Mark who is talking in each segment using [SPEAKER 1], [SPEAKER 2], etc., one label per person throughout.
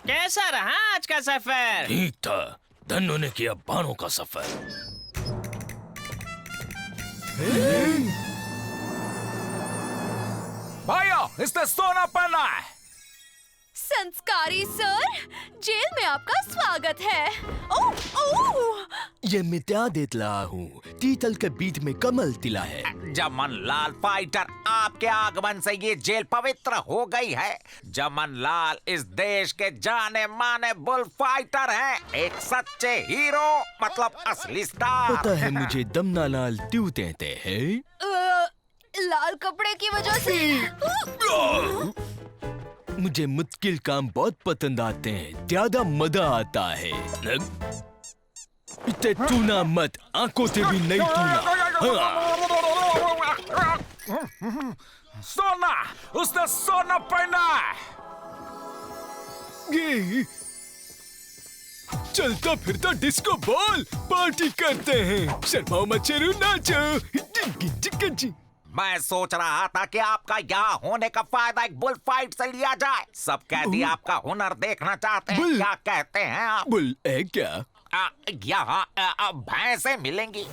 [SPEAKER 1] कैसा रहा आज का सफर?
[SPEAKER 2] ठीक था। धन्नो ने किया बाणों का सफर।
[SPEAKER 3] भाइयों, इसने सोना पहना है।
[SPEAKER 4] संस्कारी सर, जेल में आपका स्वागत है। ओह, ओह!
[SPEAKER 2] ये मिटा देता हूँ। तीतल के बीच में कमल तिला है।
[SPEAKER 3] जमन लाल फाइटर, आपके आगमन से ये जेल पवित्र हो गई है। जमन लाल इस देश के जाने माने बुल फाइटर हैं, एक सच्चे हीरो, मतलब असली स्टार।
[SPEAKER 2] पता है मुझे दमना लाल क्यों कहते हैं?
[SPEAKER 4] लाल कपड़े की वजह से।
[SPEAKER 2] मुझे मुश्किल काम बहुत पसंद आते हैं, ज्यादा मजा आता है। इतने टूना मत, आंखों से भी नहीं टूना।
[SPEAKER 3] सोना, उसने सोना पहना है।
[SPEAKER 2] ये चलता फिरता डिस्को बॉल पार्टी करते हैं। शर्माओ मत शेरू, नाचो।
[SPEAKER 3] मैं सोच रहा था कि आपका यहाँ होने का फायदा एक बुल फाइट से लिया जाए। सब कैदी आपका हुनर देखना चाहते हैं। क्या कहते हैं आप?
[SPEAKER 2] बुल है क्या?
[SPEAKER 3] यहाँ भैंसें मिलेंगी।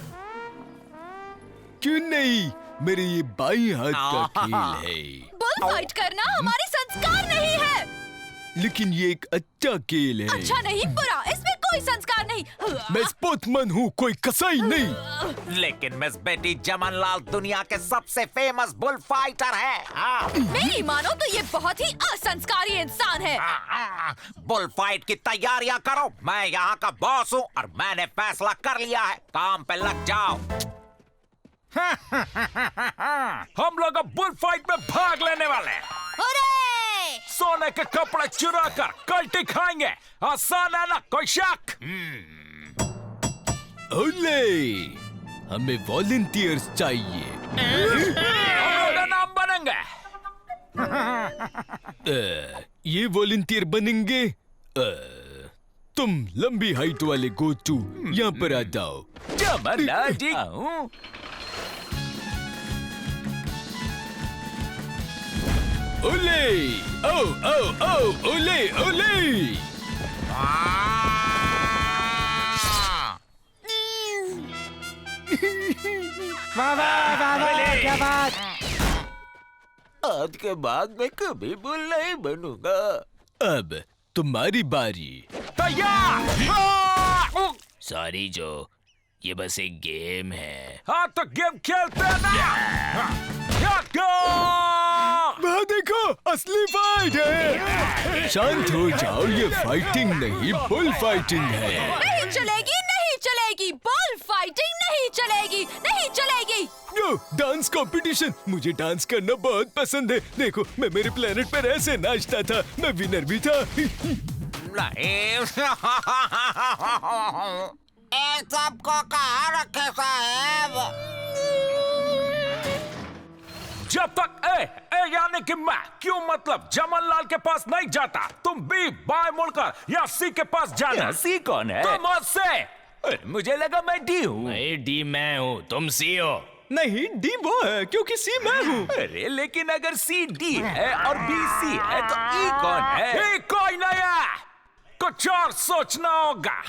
[SPEAKER 2] क्यों नहीं, मेरे ये बाई हाथ का खेल है।
[SPEAKER 4] बुल फाइट करना हमारे संस्कार नहीं है।
[SPEAKER 2] लेकिन ये एक अच्छा खेल है।
[SPEAKER 4] अच्छा नहीं, बुरा, इसमें कोई संस्कार नहीं।
[SPEAKER 2] मैं स्पोर्ट्समैन हूँ, कोई कसाई नहीं।
[SPEAKER 3] लेकिन मिस बेटी, जमन लाल दुनिया के सबसे फेमस बुल फाइटर है।
[SPEAKER 4] मेरी मानो तो ये बहुत ही असंस्कारी इंसान है।
[SPEAKER 3] बुल फाइट की तैयारियां करो। मैं यहाँ का बॉस हूँ और मैंने फैसला कर लिया है। काम पे लग जाओ। हम लोग अब बुल फाइट में भाग लेने वाले हैं। सोने के कपड़े चुरा कर कल्टी खाएंगे। आसान है ना, कोई शक?
[SPEAKER 2] ओले, हमें वॉलंटियर्स चाहिए।
[SPEAKER 3] हमारा नाम बनेंगे।
[SPEAKER 2] ये वॉलंटियर बनेंगे। तुम लंबी हाइट वाले गोटू यहाँ पर आ जाओ।
[SPEAKER 3] जमन लाल जी,
[SPEAKER 2] ओले, ओ ओ ओ, ओले ओले।
[SPEAKER 3] क्या बात? आज के बाद मैं कभी बुल नहीं बनूंगा।
[SPEAKER 2] अब तुम्हारी बारी।
[SPEAKER 3] तैयार।
[SPEAKER 2] सॉरी जो, ये बस एक गेम है।
[SPEAKER 3] हाँ तो गेम खेलते हैं ना।
[SPEAKER 2] वहाँ देखो, असली फाइट है। शांत हो जाओ, ये फाइटिंग नहीं बुल फाइटिंग है।
[SPEAKER 4] नहीं चलेगी, नहीं चलेगी, बुल फाइटिंग नहीं चलेगी, नहीं चलेगी।
[SPEAKER 2] यो, डांस कंपटीशन, मुझे डांस करना बहुत पसंद है। देखो, मैं मेरे प्लेनेट पर ऐसे नाचता था, मैं विनर भी था।
[SPEAKER 3] नहीं। सबको कहाँ रखे साहब? जब तक ए यानी कि मैं, क्यों मतलब जमन लाल के पास नहीं जाता, तुम बी बाय मुड़कर या सी के पास जाना।
[SPEAKER 1] सी कौन है?
[SPEAKER 3] तुम से। मुझे लगा मैं डी हूँ।
[SPEAKER 1] नहीं, डी मैं हूँ, तुम सी हो।
[SPEAKER 2] नहीं, डी वो है क्योंकि सी मैं हूँ।
[SPEAKER 3] अरे लेकिन अगर सी डी है और बी सी है तो ई कौन है? ई कोई नहीं है, कुछ और सोचना होगा।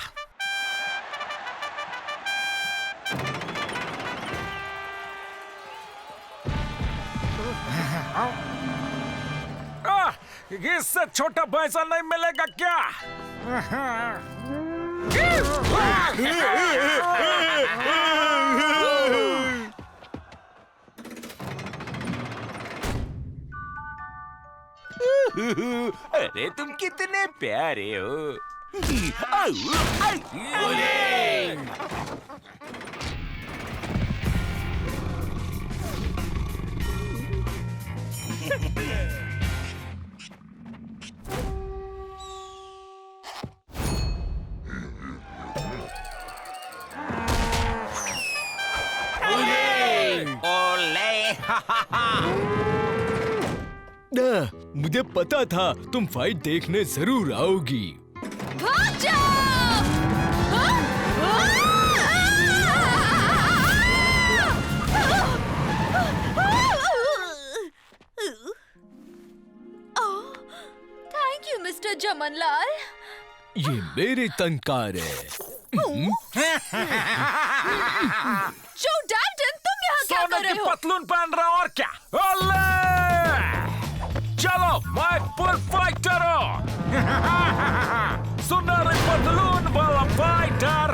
[SPEAKER 3] इससे छोटा भैंसा नहीं मिलेगा क्या? अरे तुम कितने प्यारे हो।
[SPEAKER 2] मुझे पता था तुम फाइट देखने जरूर आओगी।
[SPEAKER 4] भाग जाओ! Thank you mister Jamnalal.
[SPEAKER 2] ये मेरे तनकार है।
[SPEAKER 4] जो डैल्टन, तुम यहाँ क्या
[SPEAKER 3] सोने
[SPEAKER 4] कर रहे
[SPEAKER 3] की
[SPEAKER 4] हो?
[SPEAKER 3] पतलून पहन रहा हूं और क्या? ओले! चलो मैं बुल फाइटर हूं। सुनहरी पतलून वाला फाइटर।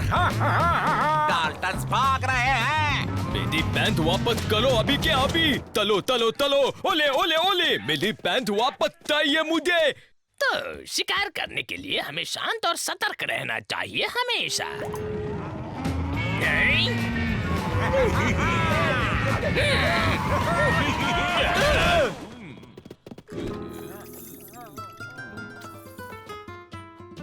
[SPEAKER 3] डाल्टन्स भाग रहे हैं।
[SPEAKER 2] मेरी पैंट वापस करो अभी के अभी। तलो तलो तलो। ओले ओले ओले, मेरी पैंट वापस चाहिए मुझे।
[SPEAKER 1] तो शिकार करने के लिए हमें शांत और सतर्क रहना चाहिए हमेशा। नहीं?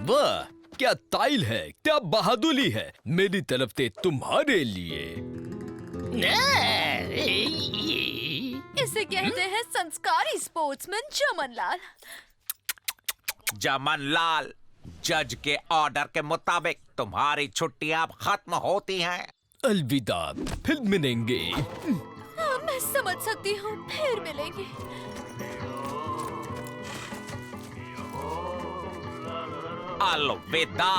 [SPEAKER 2] वाह, क्या ताइल है, क्या बहादुरी है। मेरी तरफ से तुम्हारे लिए।
[SPEAKER 4] इसे कहते हैं संस्कारी स्पोर्ट्समैन जमनलाल।
[SPEAKER 3] जमनलाल, जज के ऑर्डर के मुताबिक तुम्हारी छुट्टियां अब खत्म होती हैं।
[SPEAKER 2] अलविदा, फिर मिलेंगे।
[SPEAKER 4] हाँ, मैं समझ सकती हूँ, फिर मिलेंगे।
[SPEAKER 3] अलविदा,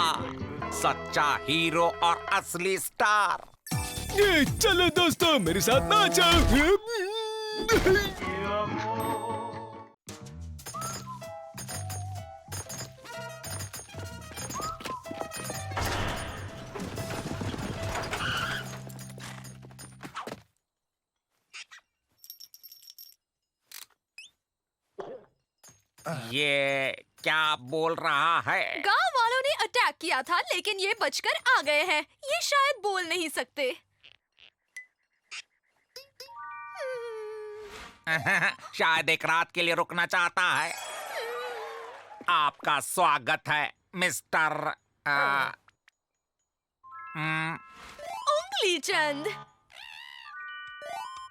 [SPEAKER 3] सच्चा हीरो और असली स्टार।
[SPEAKER 2] ये चलो दोस्तों, मेरे साथ नाचो।
[SPEAKER 3] ये क्या बोल रहा है?
[SPEAKER 4] गांव वालों ने अटैक किया था, लेकिन ये बचकर आ गए हैं। ये शायद बोल नहीं सकते।
[SPEAKER 3] शायद एक रात के लिए रुकना चाहता है। आपका स्वागत है मिस्टर
[SPEAKER 4] उंगली चंद।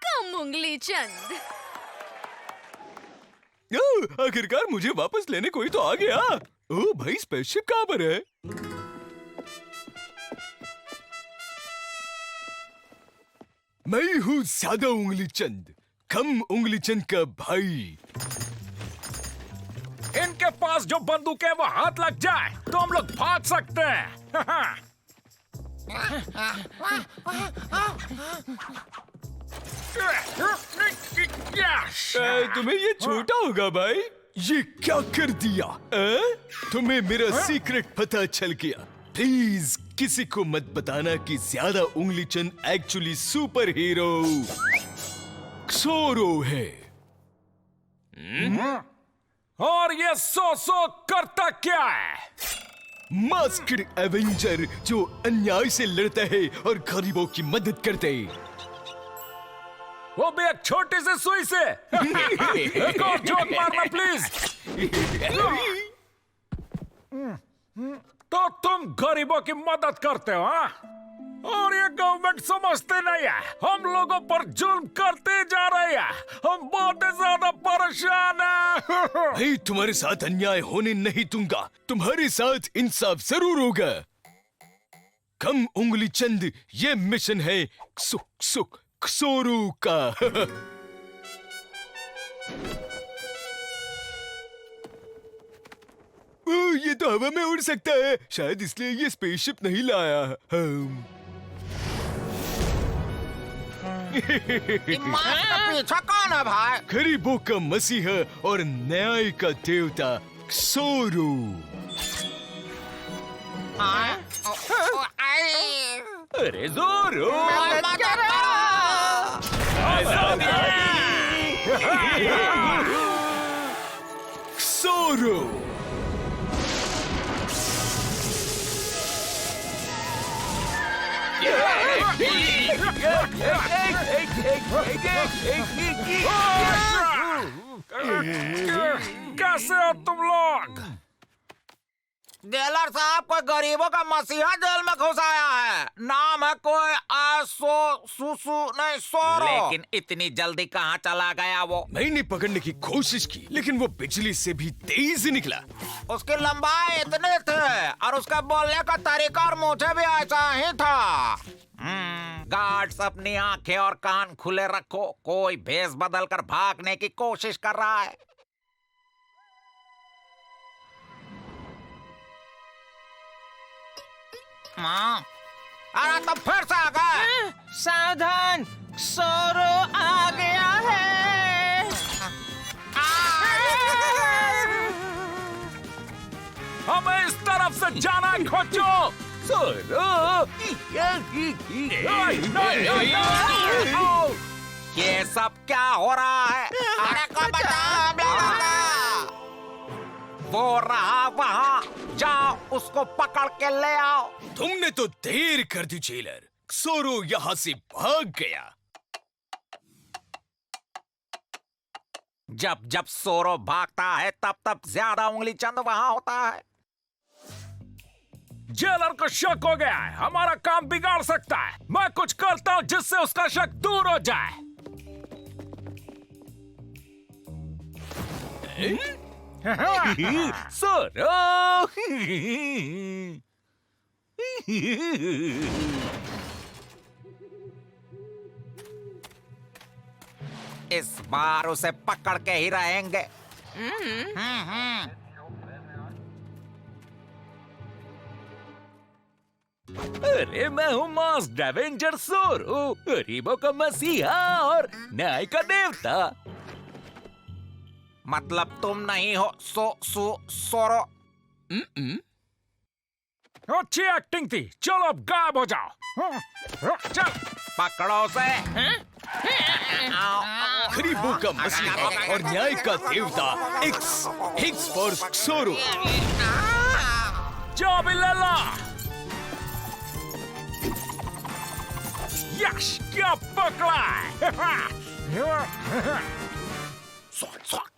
[SPEAKER 4] कम उंगली चंद।
[SPEAKER 2] आखिरकार मुझे वापस लेने कोई तो आ गया। ओ भाई, स्पेसशिप कहाँ पर है? मैं हूँ सादा उंगली चंद, कम उंगली चंद का भाई।
[SPEAKER 3] इनके पास जो बंदूक है वो हाथ लग जाए तो हम लोग भाग सकते हैं।
[SPEAKER 2] तुम्हें ये छोटा होगा भाई। ये क्या कर दिया? तुम्हें मेरा सीक्रेट पता चल गया। प्लीज किसी को मत बताना कि ज्यादा उंगली चंद एक्चुअली सुपर हीरो क्सोरो है।
[SPEAKER 3] और ये सो करता क्या है?
[SPEAKER 2] मास्क्ड एवेंजर जो अन्याय से लड़ता है और गरीबों की मदद करते है।
[SPEAKER 3] वो भी एक छोटी सी सुई से। एक और जोक मारना प्लीज। तो तुम गरीबों की मदद करते हो, हाँ? और ये गवर्नमेंट समझते नहीं है, हम लोगों पर जुल्म करते जा रहे हैं। हम बहुत ज्यादा परेशान हैं।
[SPEAKER 2] भाई, तुम्हारे साथ अन्याय होने नहीं दूंगा। तुम्हारे साथ इंसाफ जरूर होगा। कम उंगली चंद, ये मिशन है क्सोरो का। ये तो हवा में उड़ सकता है, शायद इसलिए ये स्पेसशिप नहीं लाया।
[SPEAKER 3] पीछा कौन है भाई?
[SPEAKER 2] गरीबों का मसीहा और न्याय का देवता क्सोरो। अरे जोरो! क्सोरो!
[SPEAKER 3] कैसे हो तुम लोग? जेलर साहब, कोई गरीबों का मसीहा जेल में घुसाया है। नाम है कोई नहीं, सोरो। लेकिन इतनी जल्दी कहाँ चला गया वो?
[SPEAKER 2] मैंने पकड़ने की कोशिश की, लेकिन वो बिजली से भी तेज निकला।
[SPEAKER 3] उसकी लंबाई इतनी थी और उसका बोलने का तरीका और मुझे भी ऐसा ही था। गार्ड्स, अपनी आंखें और कान खुले रखो। कोई भेस बदल कर भागने की कोशिश कर रहा है। अरे तुम फिर से आ गए।
[SPEAKER 1] सावधान, सोरो आ गया है।
[SPEAKER 3] हमें इस तरफ से जाना है, खोजो। ये सब क्या हो रहा है? अरे को बचाओ, वो रहा वहाँ, जाओ उसको पकड़ के ले आओ।
[SPEAKER 2] तुमने तो देर कर दी जेलर। सोरो यहाँ से भाग गया।
[SPEAKER 3] जब जब सोरो भागता है तब तब ज्यादा उंगली चंद वहाँ होता है। जेलर को शक हो गया है, हमारा काम बिगाड़ सकता है। मैं कुछ करता हूँ जिससे उसका शक दूर हो जाए। सोरो इस बार उसे पकड़ के ही रहेंगे। अरे मैं हूँ मास्क एवेंजर सोरो, गरीबों का मसीहा और न्याय का देवता। मतलब तुम नहीं हो सोरो? अच्छी एक्टिंग थी, चलो अब गायब हो जाओ। चल पकड़ो उसे।
[SPEAKER 2] गरीबों का मसीहा और न्याय का देवता एक्स फॉर सोरो।
[SPEAKER 3] जो भी ले ला। यश क्या पकड़ा है। सॉट।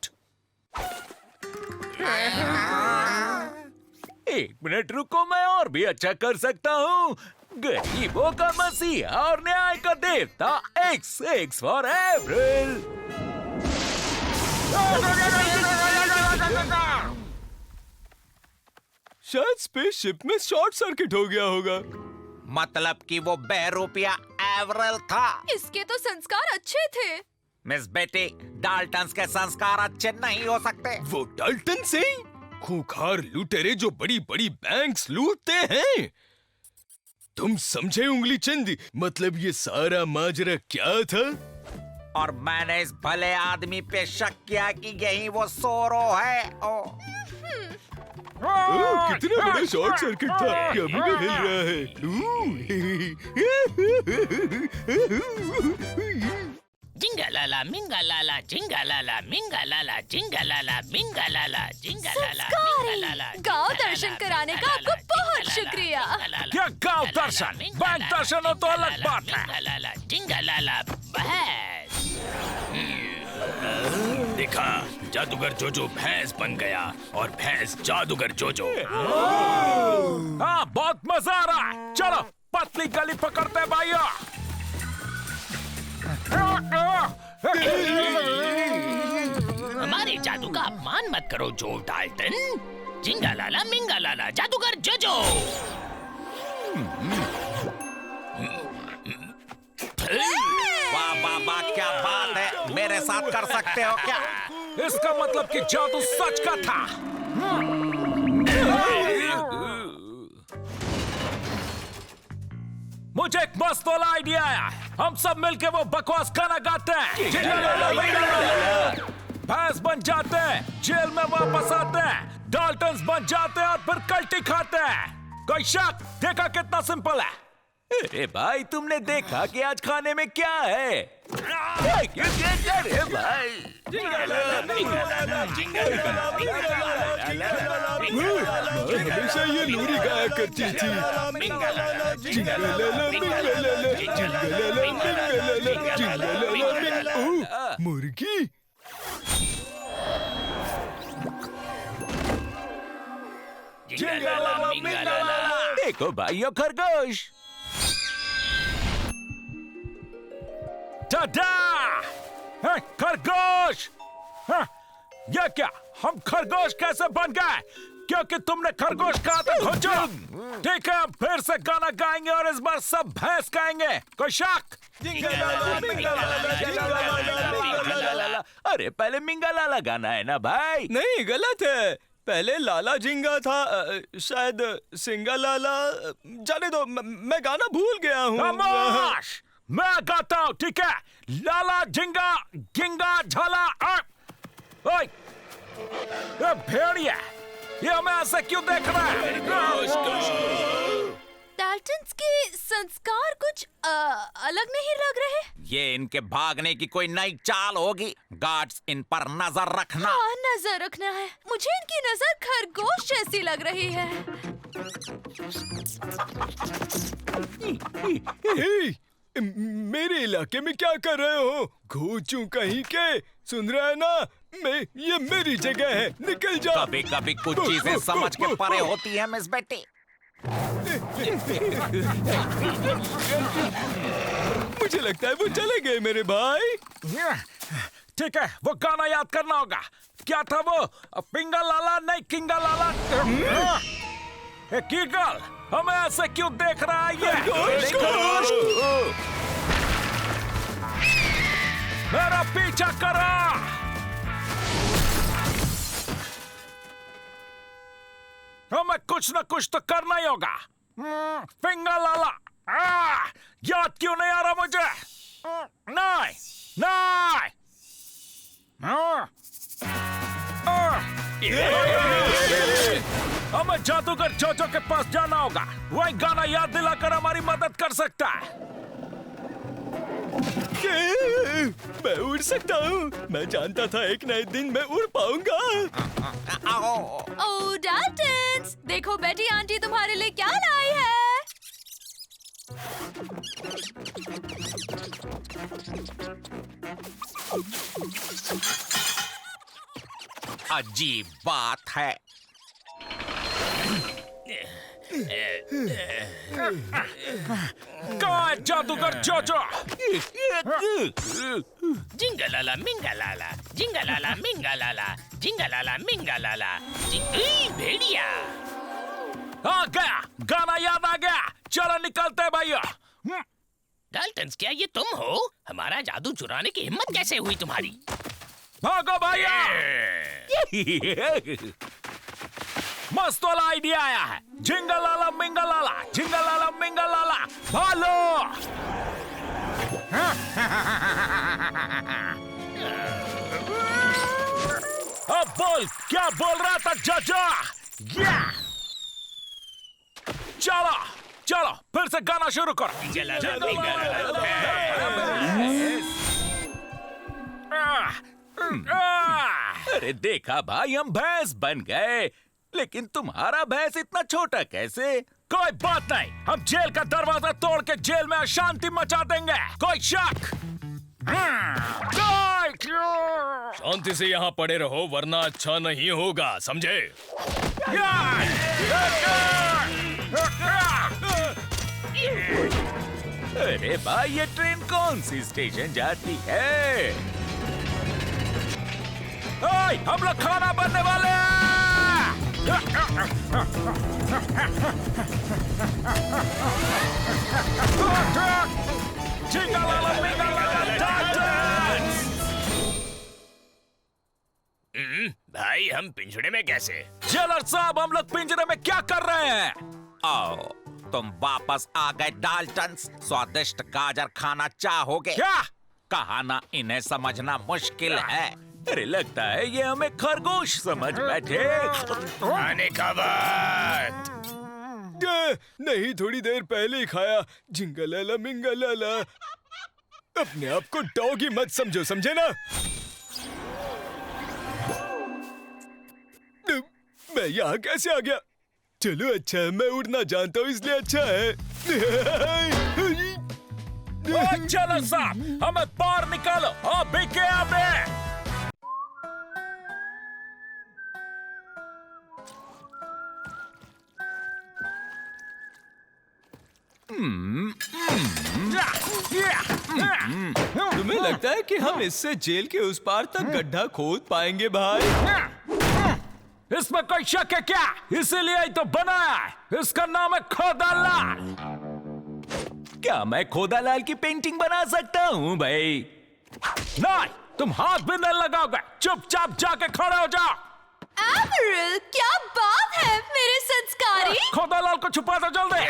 [SPEAKER 3] एक मिनट रुको, मैं और भी अच्छा कर सकता हूँ। गरीबों का मसीहा और न्याय का देवता एक्स फॉर एप्रिल।
[SPEAKER 2] शायद स्पेसशिप में शॉर्ट सर्किट हो गया होगा।
[SPEAKER 3] मतलब कि वो बहरूपिया एवरल था।
[SPEAKER 4] इसके तो संस्कार अच्छे थे।
[SPEAKER 3] मिस बेटी, डाल्टन्स के संस्कार अच्छे नहीं हो सकते।
[SPEAKER 2] वो डाल्टन से खूंखार लुटेरे जो बड़ी बड़ी बैंक्स लूटते हैं। तुम समझे उंगली चंद? मतलब ये सारा माजरा क्या था?
[SPEAKER 3] और मैंने इस भले आदमी पे शक किया कि यही वो सोरो है।
[SPEAKER 2] कितना बड़ा शॉर्ट सर्किट था कि अभी भी हिल रहा है।
[SPEAKER 1] जिंगालाला मिंगालाला जिंगालाला मिंगालाला जिंगालाला मिंगालाला जिंगालाला मिंगालाला।
[SPEAKER 4] गांव दर्शन कराने का आपको बहुत शुक्रिया।
[SPEAKER 3] क्या गांव दर्शन? बैंक दर्शन हो तो अलग बात है।
[SPEAKER 1] जिंगालाला जिंगालाला भैंस।
[SPEAKER 2] देखा, जादूगर जोजो भैंस बन गया और भैंस जादूगर जोजो।
[SPEAKER 3] हाँ, बहुत मजा आ रहा है। चलो पतली गली पकड़ते हैं भाइयों।
[SPEAKER 1] हमारे जादू का अपमान मत करो जो डाल्टन। जिंगालाला मिंगालाला जादूगर जोजो।
[SPEAKER 3] वाह वाह वाह, क्या बात है। मेरे साथ कर सकते हो क्या? इसका मतलब कि जादू सच का था। मुझे एक मस्त वाला आइडिया आया। हम सब मिलके वो बकवास गाना गाते हैं। भैंस बन जाते हैं, जेल में वापस आते हैं, डाल्टन्स बन जाते हैं और फिर कल्टी खाते हैं। कोई शक? देखा कितना सिंपल है। अरे भाई, तुमने देखा कि आज खाने में क्या है? अरे भाई,
[SPEAKER 2] हमेशा ये लोरी गाया करती थी। मुर्गी।
[SPEAKER 3] देखो भाइयों, खरगोश। टाटा! खरगोश! ये क्या? हम खरगोश कैसे बन गए? क्योंकि तुमने खरगोश कहा था। खोजो। ठीक है, हम फिर से गाना गाएंगे और इस बार सब भैंस गाएंगे। कोई शक? अरे पहले मिंगालाला गाना है ना भाई?
[SPEAKER 2] नहीं, गलत है। पहले लाला झिंगा था, शायद सिंगा लाला। जाने दो, मैं गाना भूल गया हूँ।
[SPEAKER 3] खामोश! मैं गाता हूँ, ठीक है? लाला झिंगा गिंगा झाला। ओए, ये भेड़िया, ये हमें ऐसे क्यों देख रहा है?
[SPEAKER 4] डाल्टन्स के संस्कार कुछ अलग नहीं लग रहे।
[SPEAKER 3] ये इनके भागने की कोई नई चाल होगी। गार्ड्स, इन पर नजर रखना।
[SPEAKER 4] हाँ, नजर रखना है। मुझे इनकी नजर खरगोश जैसी लग रही है।
[SPEAKER 2] हे, मेरे इलाके में क्या कर रहे हो? घोचू कहीं के, सुन रहे हैं ना? ये मेरी जगह है, निकल जा।
[SPEAKER 3] कभी कभी कुछ चीजें समझ के परे होती है मिस बेटी।
[SPEAKER 2] मुझे लगता है वो चले गए मेरे भाई।
[SPEAKER 3] ठीक है, वो गाना याद करना होगा। क्या था वो? पिंगा लाला नहीं किंगा लाला। कीगल, हमें ऐसे क्यों देख रहा है ये? मेरा पीछा करो। हमें कुछ न कुछ तो करना ही होगा। फिंगर लाला, याद क्यों नहीं आ रहा मुझे? नहीं, नहीं। हमें जादूगर जोजो के पास जाना होगा। वही गाना याद दिलाकर हमारी मदद कर सकता है।
[SPEAKER 2] मैं उड़ सकता हूँ। मैं जानता था एक नए दिन मैं उड़ पाऊंगा।
[SPEAKER 4] ओह डाल्टन्स, देखो बेटी आंटी तुम्हारे लिए क्या लाई है।
[SPEAKER 3] अजीब बात है। कहाँ है जादूगर जोजो?
[SPEAKER 1] जिंगलाला मिंगलाला, जिंगलाला मिंगलाला, जिंगलाला मिंगलाला। भेड़िया
[SPEAKER 3] आ गया, गाना याद आ गया। चलो निकलते हैं भैया।
[SPEAKER 1] डाल्टन्स, क्या ये तुम हो? हमारा जादू चुराने की हिम्मत कैसे हुई तुम्हारी?
[SPEAKER 3] भागो भैया। मस्त वाला आइडिया आया है। जिंगलाला मिंगलाला, जिंगलाला मिंगलाला, भालो। अब बोल, क्या बोल रहा था जोजो? चलो चलो, फिर से गाना शुरू करो।
[SPEAKER 1] जिंगलाला मिंगलाला।
[SPEAKER 3] अरे देखा भाई, हम भैंस बन गए। लेकिन तुम्हारा भैंस इतना छोटा कैसे? कोई बात नहीं, हम जेल का दरवाजा तोड़ के जेल में अशांति मचा देंगे। कोई शक?
[SPEAKER 2] शांति से यहाँ पड़े रहो, वरना अच्छा नहीं होगा, समझे?
[SPEAKER 3] अरे भाई, ये ट्रेन कौन सी स्टेशन जाती है? ओए, हम लोग खाना बनने वाले हैं। जिंगलाला मिंगलाला डाल्टन्स।
[SPEAKER 1] भाई, हम पिंजड़े में कैसे?
[SPEAKER 3] जेलर साहब, हम लोग पिंजरे में क्या कर रहे हैं? आओ, तुम वापस आ गए डाल्टन्स। स्वादिष्ट गाजर खाना चाहोगे? क्या कहा ना, इन्हें समझना मुश्किल है। अरे लगता है ये हमें खरगोश समझ बैठे।
[SPEAKER 1] खाने का वक्त।
[SPEAKER 2] नहीं, थोड़ी देर पहले ही खाया। जिंगलाला मिंगलाला। अपने आप को डॉगी मत समझो, समझे ना? मैं यहाँ कैसे आ गया? चलो अच्छा है, मैं उड़ना जानता हूँ, इसलिए अच्छा है।
[SPEAKER 3] चलो साहब, हमें बाहर निकालो। अभी क्या बे?
[SPEAKER 2] तुम्हें लगता है कि हम इससे जेल के उस पार तक गड्ढा खोद पाएंगे भाई?
[SPEAKER 3] इसमें कोई शक है क्या? इसीलिए ही तो बनाया है। इसका नाम है खोदालाल। क्या मैं खोदालाल की पेंटिंग बना सकता हूँ भाई? नहीं, तुम हाथ भी नहीं लगाओगे। चुपचाप जाके खड़े हो जाओ।
[SPEAKER 4] एवरल, क्या बात है मेरे संस्कारी।
[SPEAKER 3] खोदालाल को छुपा दो जल्दी।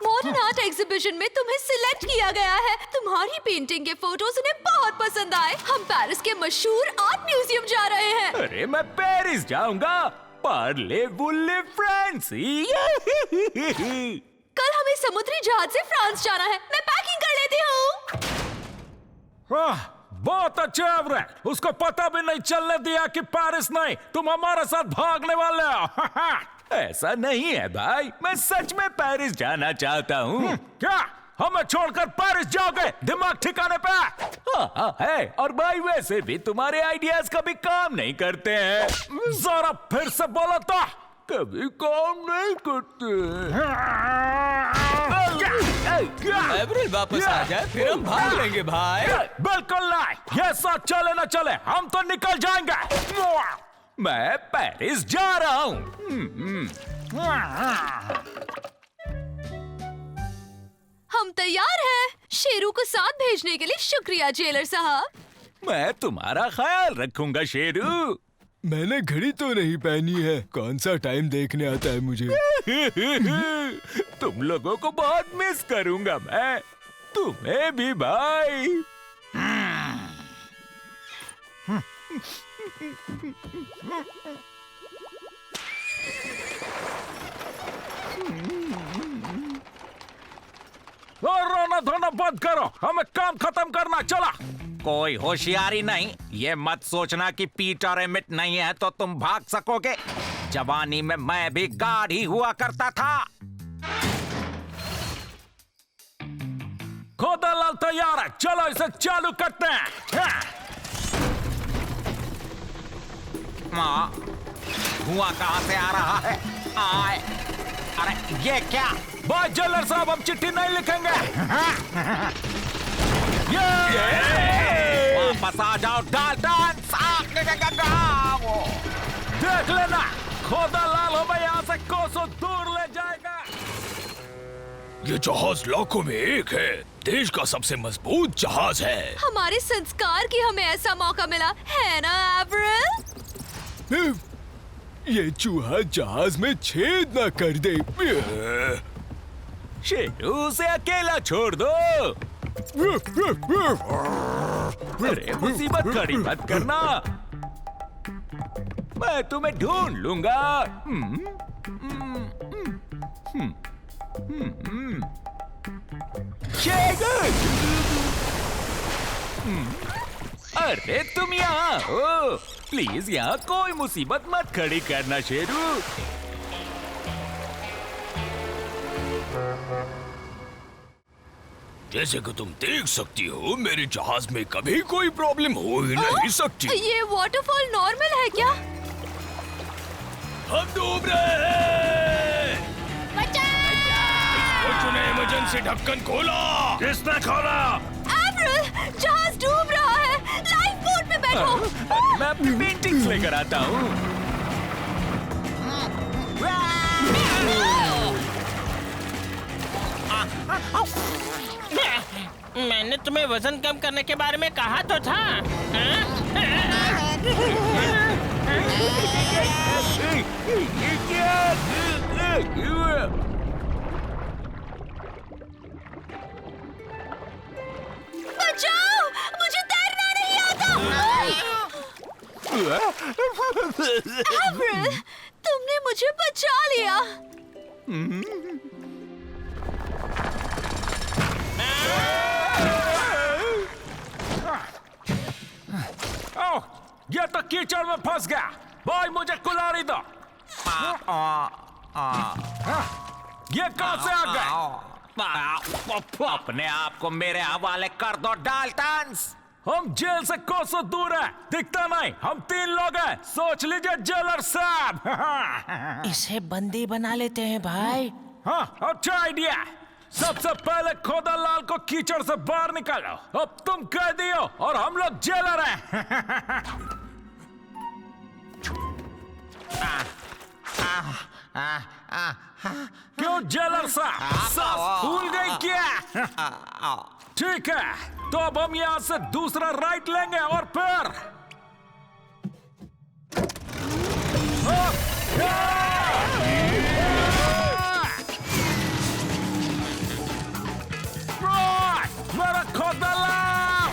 [SPEAKER 4] मॉडर्न आर्ट एग्जीबिशन में तुम्हें सिलेक्ट किया गया है। तुम्हारी पेंटिंग के फोटोज उन्हें बहुत पसंद आए। हम पेरिस के मशहूर आर्ट म्यूजियम जा रहे हैं।
[SPEAKER 3] अरे मैं पेरिस जाऊंगा। पार्ले बुल्ले फ्रांस।
[SPEAKER 4] कल हमें समुद्री जहाज से फ्रांस जाना है। मैं पैकिंग कर लेती हूँ।
[SPEAKER 3] बहुत अच्छा एवरेल, उसको पता भी नहीं चलने दिया कि पेरिस नहीं, तुम हमारे साथ भागने वाले हो। ऐसा नहीं है भाई, मैं सच में पेरिस जाना चाहता हूँ। क्या हमें छोड़कर पेरिस जाओगे? दिमाग ठिकाने पे? हाँ है, और भाई वैसे भी तुम्हारे आइडियाज कभी काम नहीं करते हैं। जरा फिर से बोलो तो। कभी काम नहीं करते।
[SPEAKER 2] एवरेल वापस आ जाए फिर हम भाग लेंगे भाई।
[SPEAKER 3] बिल्कुल नहीं, ये साथ चले न चले हम तो निकल जाएंगे। मैं पेरिस जा रहा हूँ।
[SPEAKER 4] हम तैयार हैं। शेरू को साथ भेजने के लिए शुक्रिया जेलर साहब।
[SPEAKER 3] मैं तुम्हारा ख्याल रखूंगा शेरू।
[SPEAKER 2] मैंने घड़ी तो नहीं पहनी है, कौन सा टाइम देखने आता है मुझे।
[SPEAKER 3] तुम लोगों को बहुत मिस करूंगा मैं, तुम्हें भी भाई। और रोना धोना बंद करो, हमें काम खत्म करना। चला। कोई होशियारी नहीं, ये मत सोचना कि पीटर एमिट नहीं है तो तुम भाग सकोगे। जवानी में मैं भी गार्ड ही हुआ करता था। खोदालाल तैयार है, चलो इसे चालू करते हैं। धुआं कहां से आ रहा है? आए, अरे ये क्या? बाय जेलर साहब, हम चिट्ठी नहीं लिखेंगे। वापस आ जाओ डाल्टन। देख लेना, खोदालाल हमें यहाँ से कोसों दूर ले जाएगा।
[SPEAKER 2] ये जहाज लाखों में एक है, देश का सबसे मजबूत जहाज है।
[SPEAKER 4] हमारे संस्कार की हमें ऐसा मौका मिला है ना एवरल?
[SPEAKER 2] ये चूहा जहाज में छेद न कर दे।
[SPEAKER 3] शेरू उसे अकेला छोड़ दो। अरे मुसीबत खड़ी मत करना, मैं तुम्हें ढूंढ लूंगा। अरे तुम यहाँ हो, प्लीज यहाँ कोई मुसीबत मत खड़ी करना शेरू।
[SPEAKER 2] जैसे कि तुम देख सकती हो, मेरे जहाज में कभी कोई प्रॉब्लम हो ही नहीं सकती।
[SPEAKER 4] ये वाटरफॉल नॉर्मल है क्या?
[SPEAKER 2] हम डूब रहे हैं। बचाओ! इमरजेंसी ढक्कन खोला।
[SPEAKER 3] किसने खोला?
[SPEAKER 4] एवरल, जहाज डूब रहा है। लाइफ बोट में बैठो।
[SPEAKER 3] मैं अपनी पेंटिंग्स लेकर आता हूँ।
[SPEAKER 1] मैंने तुम्हें वजन कम करने के बारे में कहा तो था।
[SPEAKER 4] बचाओ, मुझे तैरना नहीं आता। एवरल, तुमने मुझे बचा लिया।
[SPEAKER 3] ओह, ये तो कीचड़ में फंस गया। भाई मुझे कुल्हाड़ी दो। ये कहां से आ गए? अपने आप को मेरे हवाले कर दो डाल्टन्स। हम जेल से कोसों दूर है, दिखता नहीं। हम 3 लोग हैं, सोच लीजिए जेलर साहब।
[SPEAKER 1] इसे बंदी बना लेते हैं भाई।
[SPEAKER 3] हाँ, अच्छा आइडिया। सबसे पहले खोदालाल को कीचड़ से बाहर निकालो। अब तुम कैदी हो और हम लोग जेलर हैं। क्यों जेलर साहब, सांस फूल गई क्या? ठीक है, तो अब हम यहाँ से दूसरा राइट लेंगे और फिर मेरा खोदा लाओ।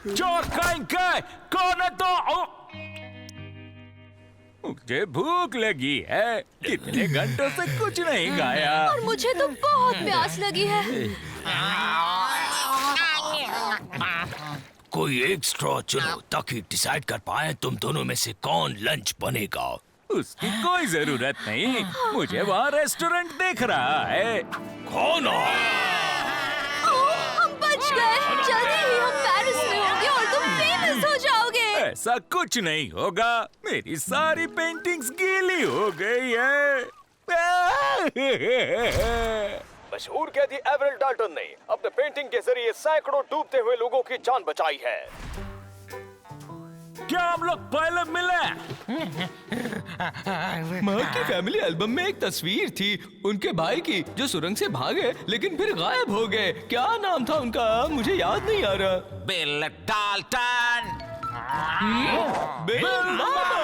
[SPEAKER 3] चोर खाएंगे कौन है तो? मुझे भूख लगी है, कितने घंटों से कुछ नहीं खाया।
[SPEAKER 4] और मुझे तो बहुत प्यास लगी है।
[SPEAKER 1] कोई एक स्ट्रॉ चुनो ताकि डिसाइड कर पाए तुम दोनों में से कौन लंच बनेगा।
[SPEAKER 3] उसकी कोई जरूरत नहीं, मुझे वहाँ रेस्टोरेंट देख रहा है।
[SPEAKER 1] कौन
[SPEAKER 4] हम बच गए। जल्दी ही हम पेरिस में होंगे और तुम फेमस हो जाओगे।
[SPEAKER 3] ऐसा कुछ नहीं होगा, मेरी सारी पेंटिंग्स गीली हो गई है।
[SPEAKER 2] मशहूर कैदी एवरेल डाल्टन ने अपने पेंटिंग के जरिए सैकड़ों डूबते हुए लोगों की जान बचाई है।
[SPEAKER 3] क्या हम लोग पहले मिले?
[SPEAKER 2] माँ की फैमिली एल्बम में एक तस्वीर थी उनके भाई की जो सुरंग से भागे लेकिन फिर गायब हो गए। क्या नाम था उनका? मुझे याद नहीं आ रहा।
[SPEAKER 3] Bill Dalton.
[SPEAKER 2] बिल मामा।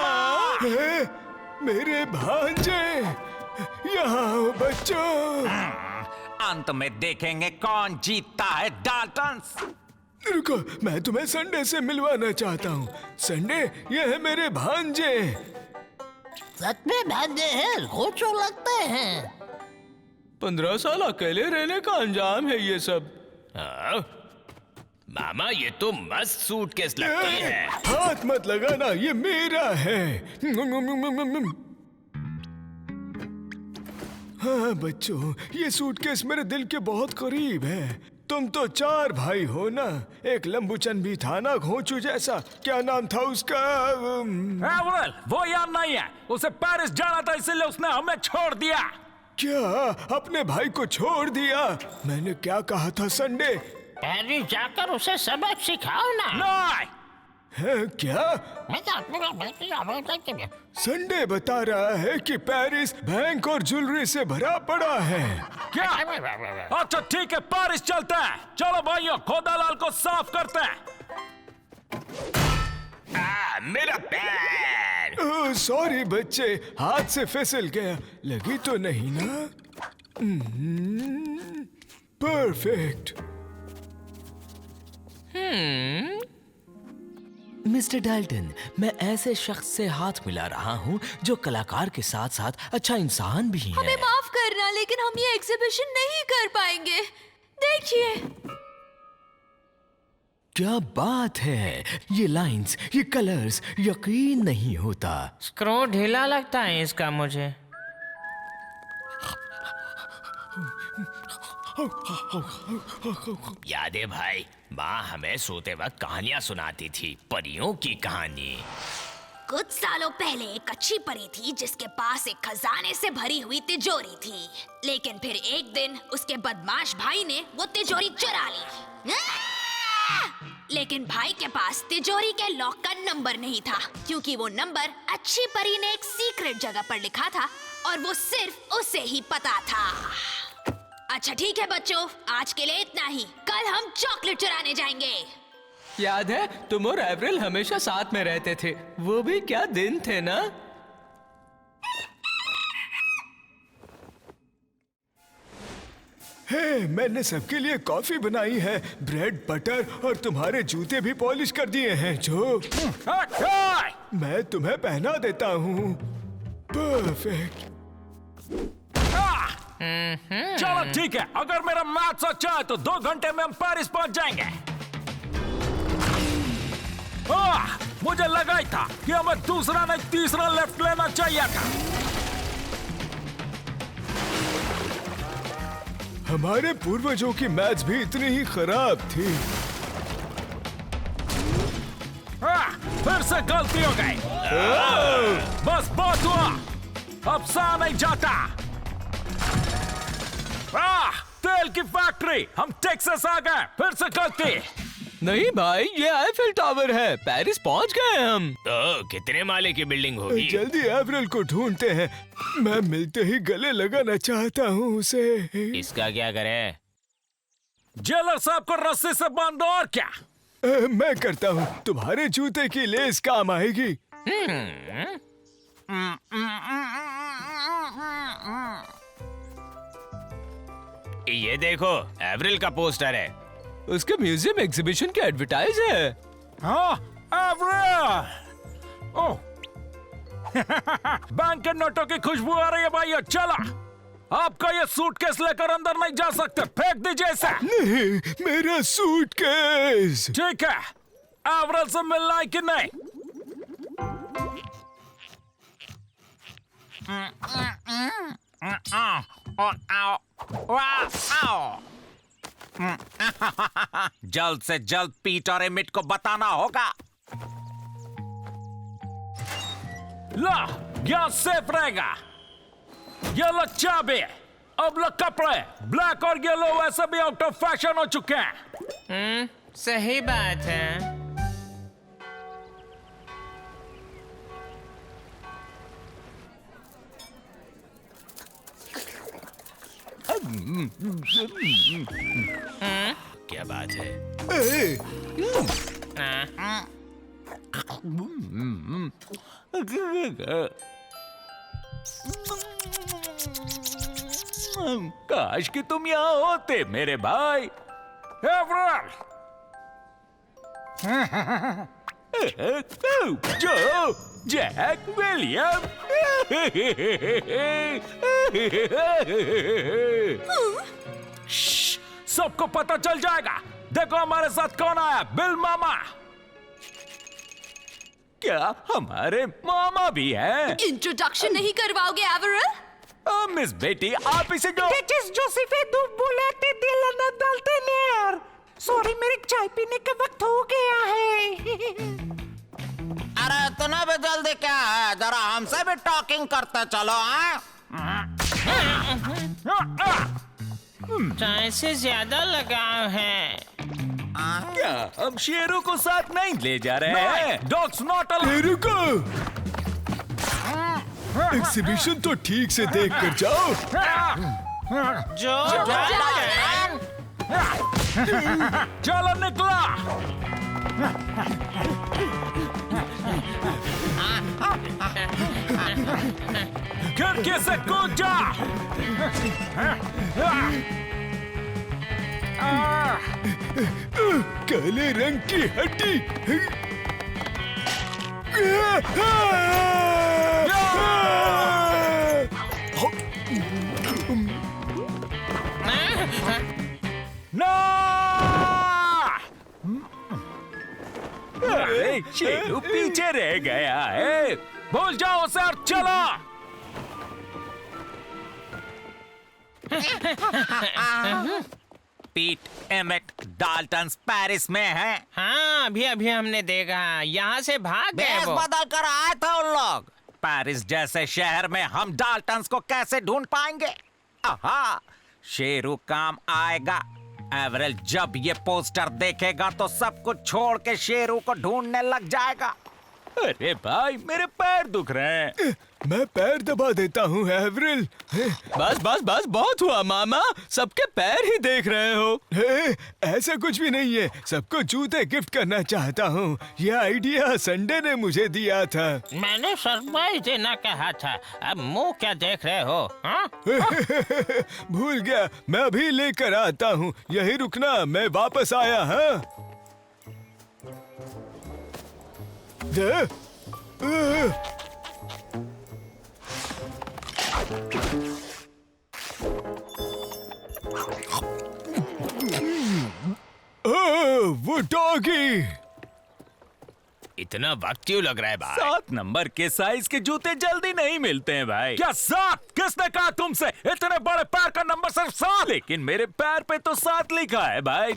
[SPEAKER 2] मेरे भांजे, यहाँ आओ बच्चों।
[SPEAKER 3] अंत में देखेंगे कौन जीतता है डाल्टन।
[SPEAKER 2] रुको, मैं तुम्हें संडे से मिलवाना चाहता हूँ। संडे, ये है मेरे भांजे।
[SPEAKER 5] सच में भांजे हैं, खूबसूरत लगते हैं।
[SPEAKER 2] 15 साल अकेले रहने का अंजाम है ये सब।
[SPEAKER 1] मामा ये तो मस्त सूटकेस लगती है।
[SPEAKER 2] हाथ मत लगाना, ये मेरा है। हाँ बच्चों, ये सूटकेस मेरे दिल के बहुत करीब है। तुम तो 4 भाई हो ना। एक लंबूचन भी था ना, घोंचू जैसा। क्या नाम था उसका?
[SPEAKER 3] एवरेल, वो याद नहीं है। उसे पेरिस जाना था इसलिए उसने हमें छोड़ दिया।
[SPEAKER 2] क्या अपने भाई को छोड़ दिया? मैंने क्या कहा था संडे?
[SPEAKER 5] पेरिस जाकर उसे सबक सिखाओ ना।
[SPEAKER 3] नहीं।
[SPEAKER 2] है क्या? संडे बता रहा है कि पेरिस बैंक और ज्वेलरी से भरा पड़ा है।
[SPEAKER 3] क्या? अच्छा ठीक है, पेरिस चलते हैं। चलो भाइयों, खोदालाल को साफ करते हैं।
[SPEAKER 1] मेरा पैर।
[SPEAKER 2] ओह सॉरी बच्चे, हाथ से फिसल गया। लगी तो नहीं ना? परफेक्ट।
[SPEAKER 1] मिस्टर डाल्टन, मैं ऐसे शख्स से हाथ मिला रहा हूँ जो कलाकार के साथ साथ अच्छा इंसान भी है।
[SPEAKER 4] हमें माफ करना, लेकिन हम ये एग्जीबिशन नहीं कर पाएंगे। देखिए,
[SPEAKER 1] क्या बात है, ये लाइंस, ये कलर्स, यकीन नहीं होता।
[SPEAKER 5] स्क्रू ढीला लगता है इसका मुझे।
[SPEAKER 1] याद है भाई, माँ हमें सोते वक्त कहानियाँ सुनाती थी, परियों की कहानी।
[SPEAKER 4] कुछ सालों पहले एक अच्छी परी थी जिसके पास एक खजाने से भरी हुई तिजोरी थी। लेकिन फिर एक दिन उसके बदमाश भाई ने वो तिजोरी चुरा ली। लेकिन भाई के पास तिजोरी के लॉक का नंबर नहीं था, क्योंकि वो नंबर अच्छी परी ने एक सीक्रेट जगह पर लिखा था और वो सिर्फ उसे ही पता था। अच्छा ठीक है बच्चों, आज के लिए इतना ही। कल हम चॉकलेट चुराने जाएंगे।
[SPEAKER 2] याद है तुम और एवरेल हमेशा साथ में रहते थे। वो भी क्या दिन थे ना? हे, मैंने सबके लिए कॉफी बनाई है, ब्रेड, बटर और तुम्हारे जूते भी पॉलिश कर दिए हैं जो मैं तुम्हें पहना देता हूँ। परफेक्ट।
[SPEAKER 3] चलो ठीक है, अगर मेरा मैथ सच्चा है तो 2 घंटे में हम पेरिस पहुंच जाएंगे। मुझे लगा ही था कि हमें दूसरा नहीं तीसरा लेफ्ट लेना चाहिए था।
[SPEAKER 2] हमारे पूर्वजों की मैथ्स भी इतनी ही खराब थी।
[SPEAKER 3] फिर से गलती हो गई। बस बहुत हुआ, अब सहा नहीं जाता। तेल की फैक्ट्री, हम टेक्सास आ गए। फिर से गलती।
[SPEAKER 2] नहीं भाई, ये आईफिल टावर है। पेरिस पहुंच गए हम।
[SPEAKER 1] तो कितने माले की बिल्डिंग होगी?
[SPEAKER 2] जल्दी एवरेल को ढूंढते हैं। मैं मिलते ही गले लगाना चाहता हूँ उसे।
[SPEAKER 1] इसका क्या करें?
[SPEAKER 3] जेलर साहब को रस्सी से बांध दो और क्या।
[SPEAKER 2] मैं करता हूँ, तुम्हारे जूते की लेस काम आएगी।
[SPEAKER 1] ये देखो, एवरिल का पोस्टर है।
[SPEAKER 2] उसके म्यूजियम एग्जीबिशन के एडवर्टाइज है।
[SPEAKER 3] हाँ, एवरिल। ओह, बैंक के नोटों की खुशबू आ रही है भाई। चला, आपका ये सूटकेस लेकर अंदर नहीं जा सकते, फेंक दीजिए इसे।
[SPEAKER 2] नहीं, मेरा सूटकेस।
[SPEAKER 3] ठीक है, एवरिल से मिलना है कि नहीं? जल्द से जल्द पीट और एमिट को बताना होगा। ला, यहाँ सेफ रहेगा। ये लो चाबी, अब लो कपड़े। ब्लैक और येलो वैसे भी आउट ऑफ फैशन हो चुके हैं।
[SPEAKER 1] सही बात है। क्या बात है?
[SPEAKER 3] काश कि तुम यहाँ होते मेरे भाई। एवरिल, जो जैक विलियम। सबको पता चल जाएगा। देखो हमारे साथ कौन आया, बिल मामा। क्या हमारे मामा भी हैं?
[SPEAKER 4] इंट्रोडक्शन नहीं करवाओगे एवरिल?
[SPEAKER 3] मिस बेटी, आप इसे जो
[SPEAKER 5] सॉरी, मेरे चाय पीने का वक्त हो गया है। अरे इतना भी जल्दी क्या है? जरा हमसे भी टॉकिंग करते चलो।
[SPEAKER 1] चाय से ज्यादा लगाव है।
[SPEAKER 3] क्या हम शेरों को साथ नहीं ले जा रहे हैं? Dogs not allowed.
[SPEAKER 2] रुको, एग्जीबिशन तो ठीक से देख कर जाओ।
[SPEAKER 3] चलो निकला। खिड़की से कूद जा।
[SPEAKER 2] काले रंग की हड्डी।
[SPEAKER 3] ना! अरे शेरू पीछे रह गया है। भूल जाओ उसे और चलो। पीट, एमिट, डाल्टन पेरिस में है।
[SPEAKER 1] हाँ, अभी अभी हमने देखा। यहाँ से भाग गए
[SPEAKER 5] बेस
[SPEAKER 1] वो।
[SPEAKER 5] बदल कर आए थे उन लोग।
[SPEAKER 3] पेरिस जैसे शहर में हम डाल्टन्स को कैसे ढूंढ पाएंगे? आहा, शेरू काम आएगा। एवरिल जब ये पोस्टर देखेगा तो सब कुछ छोड़ के शेरू को ढूंढने लग जाएगा। अरे भाई, मेरे पैर दुख रहे हैं।
[SPEAKER 2] मैं पैर दबा देता हूँ एवरिल। बस बस बस, बहुत हुआ मामा। सबके पैर ही देख रहे हो। ऐसा कुछ भी नहीं है, सबको जूते गिफ्ट करना चाहता हूँ। यह आइडिया संडे ने मुझे दिया था।
[SPEAKER 1] मैंने सरप्राइज देना कहा था। अब मुंह क्या देख रहे हो? हाँ?
[SPEAKER 2] भूल गया, मैं अभी लेकर आता हूँ। यही रुकना, मैं वापस आया। हाँ, वो डॉगी।
[SPEAKER 1] इतना वक्त क्यों लग रहा है भाई?
[SPEAKER 3] 7 नंबर के साइज के जूते जल्दी नहीं मिलते हैं भाई। क्या 7? किसने कहा तुमसे? इतने बड़े पैर का नंबर सिर्फ 7। लेकिन मेरे पैर पे तो 7 लिखा है भाई।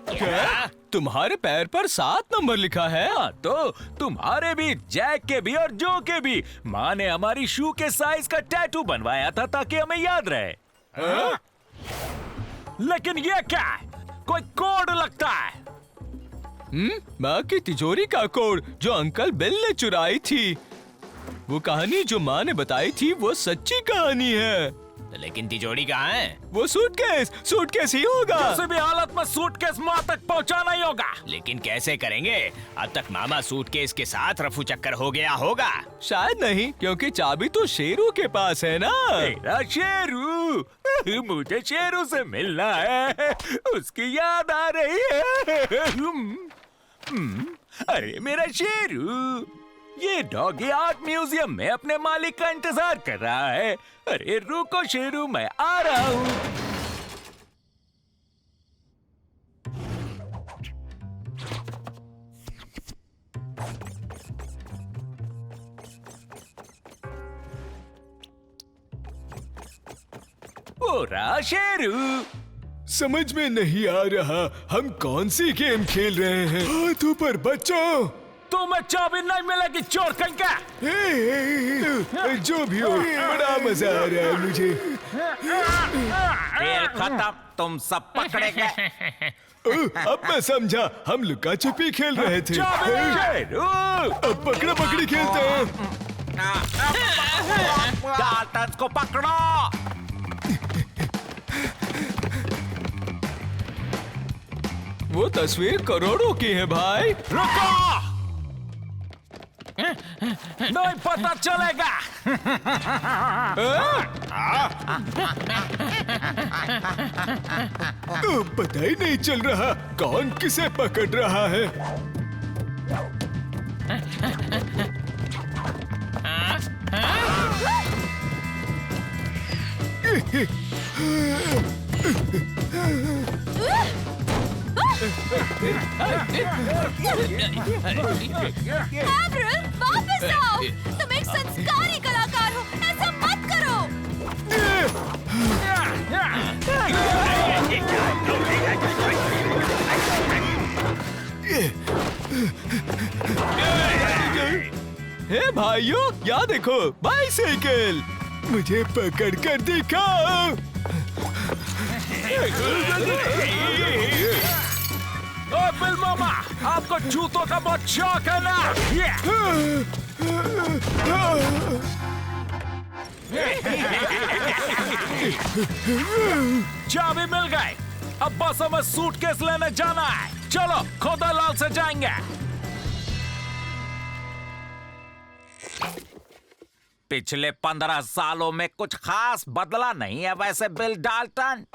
[SPEAKER 2] क्या? तुम्हारे पैर पर 7 नंबर लिखा है?
[SPEAKER 3] हाँ, तो तुम्हारे भी, जैक के भी और जो के भी। माँ ने हमारी शू के साइज का टैटू बनवाया था ताकि हमें याद रहे। लेकिन ये क्या है? कोई कोड लगता है।
[SPEAKER 2] माँ की तिजोरी का कोड जो अंकल बिल ने चुराई थी। वो कहानी जो माँ ने बताई थी वो सच्ची कहानी है।
[SPEAKER 1] लेकिन तिजोरी कहाँ है?
[SPEAKER 2] वो सूटकेस ही होगा।
[SPEAKER 3] किसी भी हालत में सूटकेस माँ तक पहुँचाना ही होगा।
[SPEAKER 1] लेकिन कैसे करेंगे? अब तक मामा सूटकेस के साथ रफू चक्कर हो गया होगा।
[SPEAKER 2] शायद नहीं, क्योंकि चाबी तो शेरू के पास है ना।
[SPEAKER 3] मेरा शेरू, मुझे शेरू से मिलना है, उसकी याद आ रही है। अरे मेरा शेरू, ये डॉगी आर्ट म्यूजियम में अपने मालिक का इंतजार कर रहा है। अरे रुको शेरू, मैं आ रहा हूँ। ओ रहा शेरू।
[SPEAKER 2] समझ में नहीं आ रहा हम कौन सी गेम खेल रहे हैं। हाथों पर बच्चों,
[SPEAKER 3] तुम्हें चाबी नहीं मिलेगी चोर कहीं का।
[SPEAKER 2] जो भी हो, बड़ा मजा आ रहा है मुझे।
[SPEAKER 3] खेल खत्म, तुम सब पकड़े गए।
[SPEAKER 2] अब मैं समझा, हम लुका छुपी खेल रहे थे।
[SPEAKER 3] शेरू,
[SPEAKER 2] अब पकड़ा पकड़ी खेलते हैं।
[SPEAKER 3] डाल्टन को पकड़ो।
[SPEAKER 2] वो तस्वीर करोड़ों की है भाई।
[SPEAKER 3] रुको, नहीं पता चलेगा।
[SPEAKER 2] पता ही नहीं चल रहा कौन किसे पकड़ रहा है।
[SPEAKER 4] एवरल, वापस आओ। तुम एक संस्कारी कलाकार हो, ऐसा मत करो।
[SPEAKER 2] हे भाइयों, यहाँ देखो, बाइसाइकिल। मुझे पकड़ कर दिखाओ।
[SPEAKER 3] बिल मामा, आपको जूतों का बहुत शौक है ना? चाबी मिल गई। अब बस हमें सूटकेस लेने जाना है। चलो खोदालाल से जाएंगे। पिछले 15 सालों में कुछ खास बदला नहीं है वैसे बिल डाल्टन।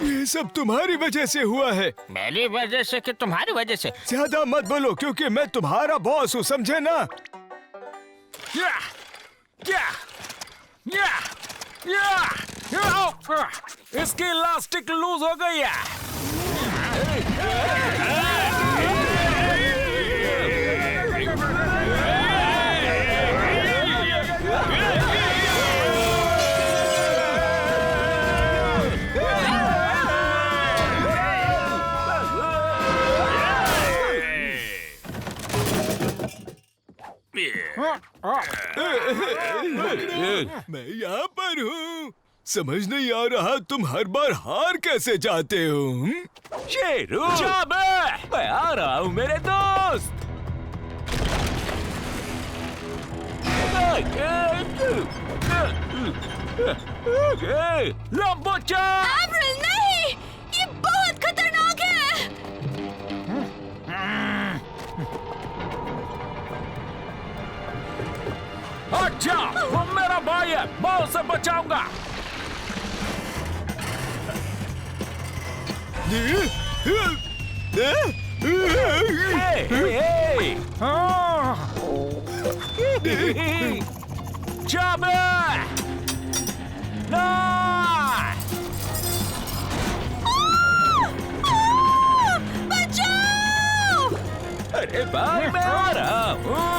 [SPEAKER 2] ये सब तुम्हारी वजह से हुआ है।
[SPEAKER 1] मेरी वजह से कि तुम्हारी वजह से?
[SPEAKER 2] ज्यादा मत बोलो, क्योंकि मैं तुम्हारा बॉस हूँ, समझे ना?
[SPEAKER 3] इसकी इलास्टिक लूज हो गई है।
[SPEAKER 2] मैं यहाँ पर हूँ। समझ नहीं आ रहा तुम हर बार हार कैसे जाते हो।
[SPEAKER 3] शेरू, चाबी, मैं आ रहा हूँ मेरे दोस्त। लंबोचा!
[SPEAKER 4] एवरल, नहीं, ये बहुत खतरनाक है।
[SPEAKER 3] अच्छा, वो मेरा भाई है, मैं उसे बचाऊंगा। चाबी! नहीं!
[SPEAKER 4] बचाओ!
[SPEAKER 3] अरे भाई, मैं आ रहा हूँ।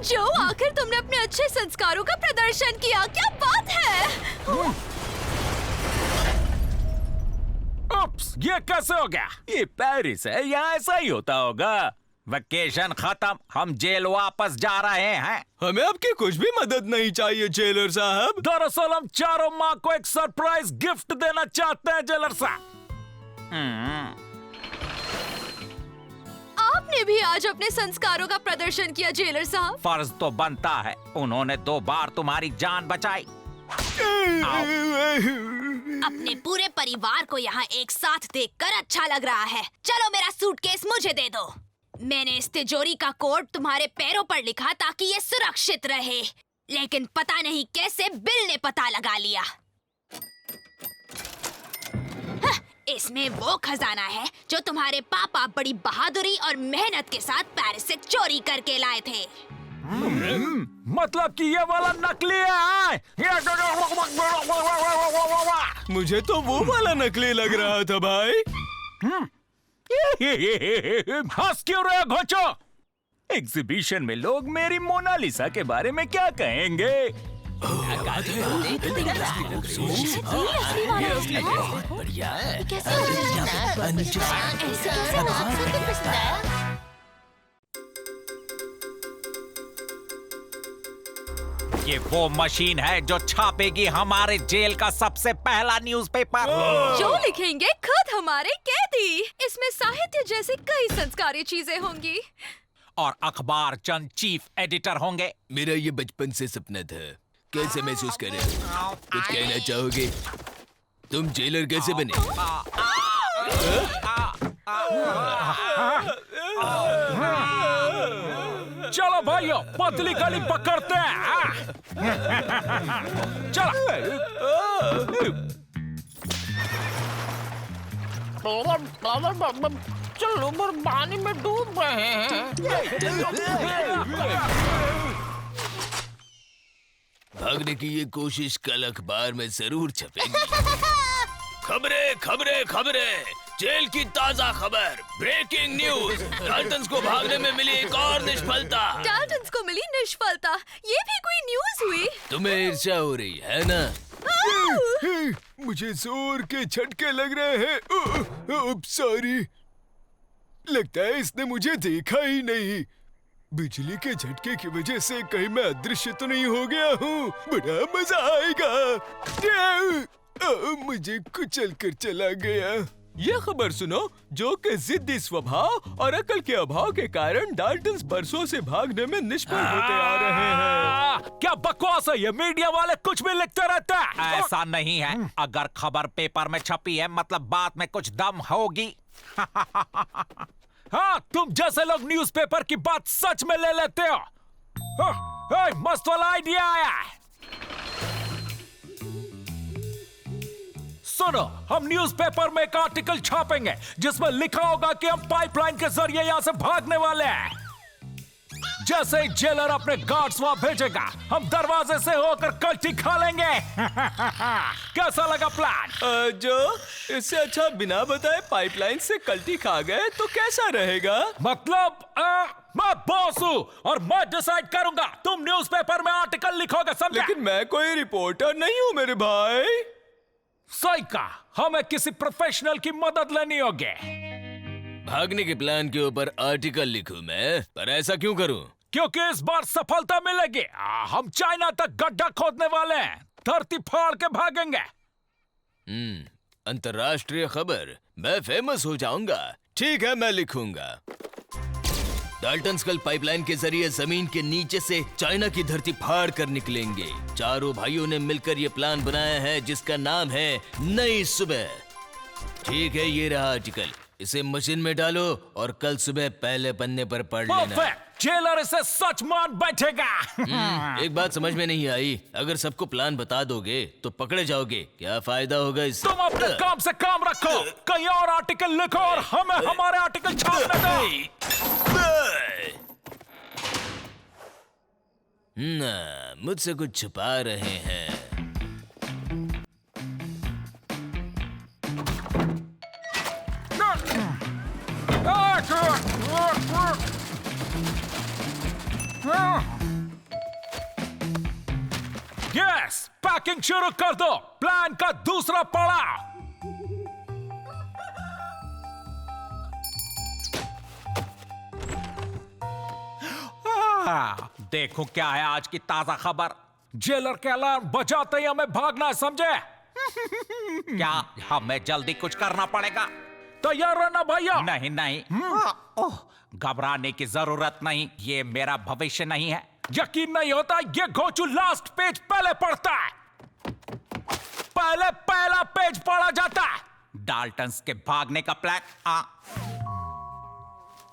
[SPEAKER 4] जो, आखिर तुमने अपने अच्छे संस्कारों का प्रदर्शन किया, क्या बात है।
[SPEAKER 3] उप्स, ये कैसे हो गया? ये पेरिस है, यहाँ ऐसा ही होता होगा। वेकेशन खत्म, हम जेल वापस जा रहे हैं।
[SPEAKER 2] हमें आपकी कुछ भी मदद नहीं चाहिए जेलर साहब।
[SPEAKER 3] दरअसल हम चारों माँ को एक सरप्राइज गिफ्ट देना चाहते हैं जेलर साहब।
[SPEAKER 6] आपने भी आज अपने संस्कारों का प्रदर्शन किया जेलर साहब।
[SPEAKER 3] फर्ज तो बनता है, उन्होंने 2 बार तुम्हारी जान बचाई।
[SPEAKER 4] अपने पूरे परिवार को यहाँ एक साथ देखकर अच्छा लग रहा है। चलो मेरा सूटकेस मुझे दे दो। मैंने इस तिजोरी का कोड तुम्हारे पैरों पर लिखा ताकि ये सुरक्षित रहे, लेकिन पता नहीं कैसे बिल ने पता लगा लिया। इसमें वो खजाना है जो तुम्हारे पापा बड़ी बहादुरी और मेहनत के साथ पेरिस से चोरी करके लाए थे।
[SPEAKER 3] मतलब कि ये वाला नकली है?
[SPEAKER 2] मुझे तो वो वाला नकली लग रहा था भाई।
[SPEAKER 3] हंस क्यों रहे हो घोंचो? एग्जीबिशन में लोग मेरी मोनालिसा के बारे में क्या कहेंगे?
[SPEAKER 1] बढ़िया है।
[SPEAKER 3] ये वो मशीन है जो छापेगी हमारे जेल का सबसे पहला न्यूज़पेपर।
[SPEAKER 6] जो लिखेंगे खुद हमारे कैदी। इसमें साहित्य जैसी कई संस्कारी चीजें होंगी
[SPEAKER 3] और अखबार चंद चीफ एडिटर होंगे।
[SPEAKER 2] मेरा ये बचपन से सपना था। कैसे महसूस कर रहे हो? कुछ कहना चाहोगे? तुम जेलर कैसे बने?
[SPEAKER 3] चलो भाइयों, पतली गली पकड़ते हैं। चलो।
[SPEAKER 5] चलो पर पानी में डूब रहे हैं।
[SPEAKER 2] भागने की ये कोशिश कल अखबार में जरूर छपेगी। खबरें खबरें खबरें, जेल की ताजा खबर, ब्रेकिंग न्यूज। डाल्टन्स को भागने में मिली एक और निष्फलता।
[SPEAKER 6] डाल्टन्स को मिली निष्फलता, ये भी कोई न्यूज हुई?
[SPEAKER 2] तुम्हें ईर्ष्या हो रही है ना? मुझे जोर के झटके लग रहे हैं। सॉरी, लगता है इसने मुझे देखा ही नहीं। बिजली के झटके की वजह से कहीं मैं अदृश्य तो नहीं हो गया हूँ। बड़ा मजा आएगा। मुझे कुचल कर चला गया। ये खबर सुनो, जो कि जिद्दी स्वभाव और अकल के अभाव के कारण डाल्टन्स बरसों से भागने में निष्फल होते आ रहे हैं।
[SPEAKER 3] क्या बकवास है ये? मीडिया वाले कुछ भी लिखते रहते हैं। ऐसा नहीं है। अगर खबर पेपर में छपी है मतलब बात में कुछ दम होगी। हाँ, तुम जैसे लोग न्यूज़पेपर की बात सच में ले लेते हो। मस्त वाला आइडिया आया। सुनो, हम न्यूज़पेपर में एक आर्टिकल छापेंगे जिसमें लिखा होगा कि हम पाइपलाइन के जरिए यहां से भागने वाले हैं। जैसे ही जेलर अपने गार्ड्स वहां भेजेगा, हम दरवाजे से होकर कल्टी खा लेंगे। कैसा लगा प्लान?
[SPEAKER 2] जो इससे अच्छा बिना बताए पाइपलाइन से कल्टी खा गए तो कैसा रहेगा?
[SPEAKER 3] मतलब मैं बॉस हूँ और मैं डिसाइड करूंगा। तुम न्यूज़पेपर में आर्टिकल लिखोगे, समझे?
[SPEAKER 2] लेकिन मैं कोई रिपोर्टर नहीं हूँ मेरे भाई।
[SPEAKER 3] सही कहा, हमें किसी प्रोफेशनल की मदद लेनी होगी।
[SPEAKER 2] भागने के प्लान के ऊपर आर्टिकल लिखूं मैं, पर ऐसा क्यों करूं?
[SPEAKER 3] क्योंकि इस बार सफलता मिलेगी। हम चाइना तक गड्ढा खोदने वाले हैं, धरती फाड़ के भागेंगे।
[SPEAKER 2] अंतर्राष्ट्रीय खबर, मैं फेमस हो जाऊंगा। ठीक है, मैं लिखूंगा। डाल्टन्स कल पाइपलाइन के जरिए जमीन के नीचे से चाइना की धरती फाड़ कर निकलेंगे। चारों भाइयों ने मिलकर ये प्लान बनाया है जिसका नाम है नई सुबह। ठीक है, ये रहा आर्टिकल। इसे मशीन में डालो और कल सुबह पहले पन्ने पर पढ़ लेना।
[SPEAKER 3] जेलर इसे सच मान बैठेगा।
[SPEAKER 2] एक बात समझ में नहीं आई, अगर सबको प्लान बता दोगे तो पकड़े जाओगे। क्या फायदा होगा इससे?
[SPEAKER 3] तुम अपने काम से काम रखो, कहीं और आर्टिकल लिखो और हमें हमारे आर्टिकल छापने दो।
[SPEAKER 2] ना, मुझसे कुछ छुपा रहे हैं।
[SPEAKER 3] यस, पैकिंग शुरू कर दो। प्लान का दूसरा पड़ाव। देखो क्या है आज की ताजा खबर। जेलर के अलार्म बजाते ही हमें भागना है, समझे? क्या हमें जल्दी कुछ करना पड़ेगा? तैयार रहना भैया। नहीं नहीं, घबराने की जरूरत नहीं, ये मेरा भविष्य नहीं है। यकीन नहीं होता, ये गोचू लास्ट पेज पहले पढ़ता है। पहले पहला पेज पढ़ा जाता है। डाल्टन्स के भागने का प्लान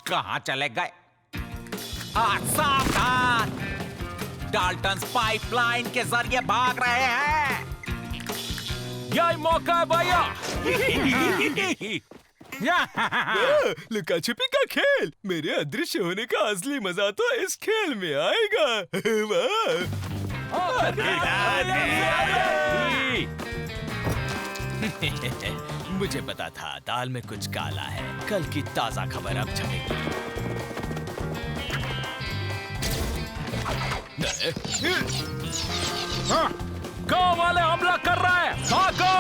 [SPEAKER 3] कहां चले गए? सावधान, डाल्टन्स पाइपलाइन के जरिए भाग रहे हैं। यही मौका है भैया।
[SPEAKER 2] लुका छिपी का खेल, मेरे अदृश्य होने का असली मजा तो इस खेल में आएगा।
[SPEAKER 1] मुझे पता था दाल में कुछ काला है। कल की ताजा खबर अब छपेगी।
[SPEAKER 3] गांव वाले हमला कर रहे हैं, भागो!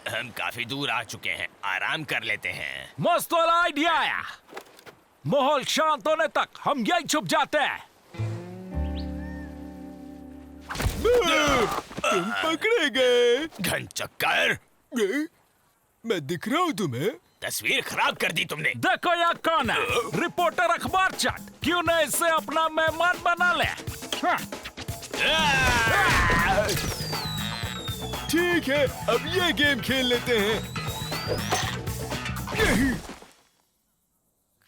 [SPEAKER 1] हम काफी दूर आ चुके हैं, आराम कर लेते हैं।
[SPEAKER 3] मस्त वाला आइडिया आया। माहौल शांत होने तक हम यही छुप जाते हैं।
[SPEAKER 2] तुम पकड़े गए।
[SPEAKER 1] घन चक्कर,
[SPEAKER 2] मैं दिख रहा हूँ तुम्हें?
[SPEAKER 1] तस्वीर खराब कर दी तुमने।
[SPEAKER 3] देखो यहाँ कौन है, रिपोर्टर अखबार चट। क्यों न इसे अपना मेहमान बना ले?
[SPEAKER 2] ठीक है, अब ये गेम खेल लेते हैं।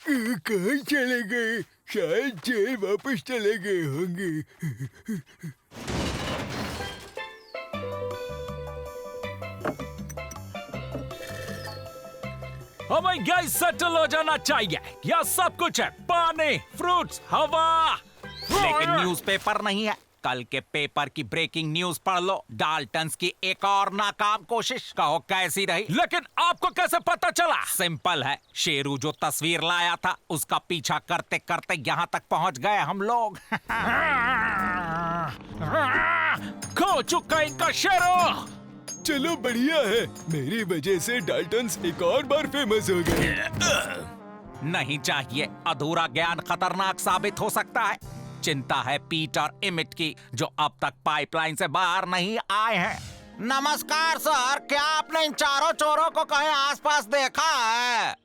[SPEAKER 2] कहाँ चले गए? शायद जेल वापस चले गए होंगे।
[SPEAKER 3] हमें यही सेटल हो जाना चाहिए। यहाँ सब कुछ है, पानी, फ्रूट्स, हवा। लेकिन न्यूज़पेपर नहीं है। कल के पेपर की ब्रेकिंग न्यूज पढ़ लो। डाल्टन्स की एक और नाकाम कोशिश, कहो कैसी रही? लेकिन आपको कैसे पता चला? सिंपल है, शेरू जो तस्वीर लाया था उसका पीछा करते करते यहाँ तक पहुँच गए हम लोग। खो चुका इनका शेरू।
[SPEAKER 2] चलो बढ़िया है, मेरी वजह से डाल्टन्स एक और बार फेमस हो गए।
[SPEAKER 3] नहीं चाहिए, अधूरा ज्ञान खतरनाक साबित हो सकता है। चिंता है पीटर इमिट की, जो अब तक पाइपलाइन से बाहर नहीं आए हैं। नमस्कार सर, क्या आपने इन चारों चोरों को कहीं आसपास देखा है?